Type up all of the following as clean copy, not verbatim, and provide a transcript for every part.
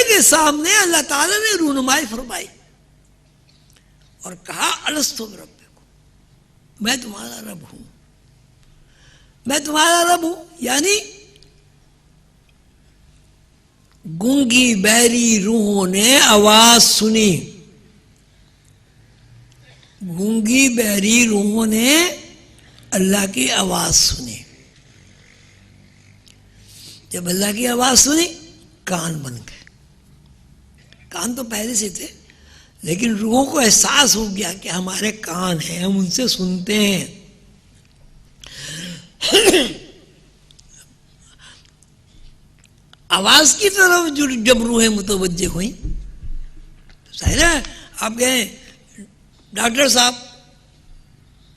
کے سامنے اللہ تعالیٰ نے رونمائی فرمائی اور کہا الستو بربکم، میں تمہارا رب ہوں، میں تمہارا رب ہوں. یعنی گونگی بہری روحوں نے آواز سنی، گونگی بہری روحوں نے اللہ کی آواز سنی. جب اللہ کی آواز سنی کان بن گئے. کان تو پہلے سے تھے لیکن روحوں کو احساس ہو گیا کہ ہمارے کان ہیں، ہم ان سے سنتے ہیں. آواز کی طرف جب روحیں متوجہ ہوئیں، ظاہر ہے آپ کہیں ڈاکٹر صاحب،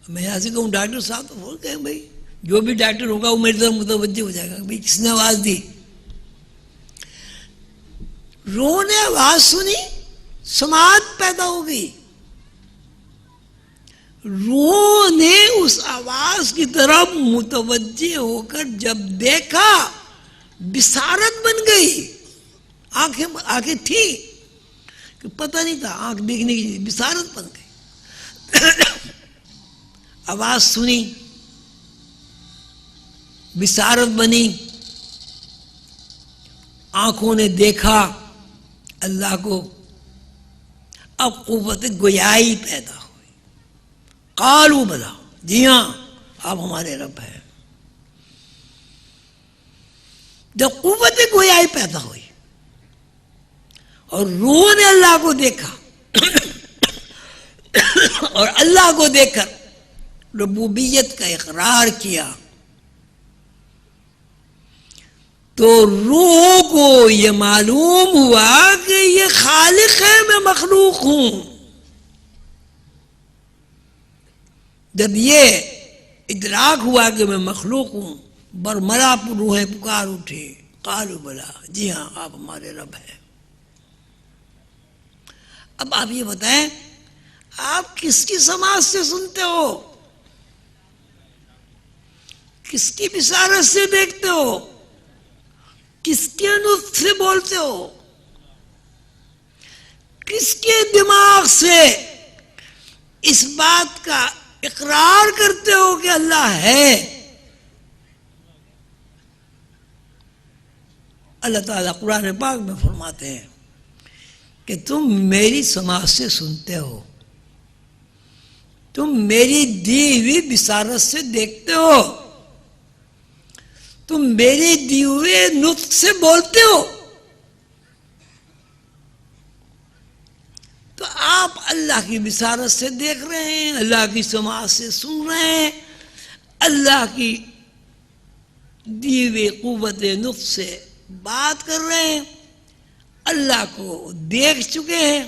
میں یہاں سے کہوں ڈاکٹر صاحب تو بول کہیں بھائی جو بھی ڈاکٹر ہوگا وہ میری طرف متوجہ ہو جائے گا، بھائی کس نے آواز دی. روح نے آواز سنی، سماعت پیدا ہو گئی. روح نے اس آواز کی طرف متوجہ ہو کر جب دیکھا بصارت بن گئی. آنکھیں تھی کہ پتہ نہیں تھا آنکھ دیکھنے کی، بصارت بن گئی. آواز سنی، بصارت بنی، آنکھوں نے دیکھا اللہ کو. اب قوت گویائی پیدا ہوئی. قالوا بلا، جی ہاں آپ ہمارے رب ہیں. جب قوت گویائی پیدا ہوئی اور روح نے اللہ کو دیکھا اور اللہ کو دیکھ کر ربوبیت کا اقرار کیا تو روح کو یہ معلوم ہوا کہ یہ خالق ہے، میں مخلوق ہوں. جب یہ ادراک ہوا کہ میں مخلوق ہوں، برملا روحیں پکار اٹھی. قالوا بلا، جی ہاں آپ ہمارے رب ہیں. اب آپ یہ بتائیں آپ کس کی سماعت سے سنتے ہو، کس کی بصارت سے دیکھتے ہو، کس کے نطق سے بولتے ہو، کس کے دماغ سے اس بات کا اقرار کرتے ہو کہ اللہ ہے؟ اللہ تعالیٰ قرآن پاک میں فرماتے ہیں کہ تم میری سماعت سے سنتے ہو، تم میری دی ہوئی بصارت سے دیکھتے ہو، تم میرے دیے ہوئے نطق سے بولتے ہو. تو آپ اللہ کی بصارت سے دیکھ رہے ہیں، اللہ کی سماعت سے سن رہے ہیں، اللہ کی دی ہوئی قوت نطق سے بات کر رہے ہیں، اللہ کو دیکھ چکے ہیں.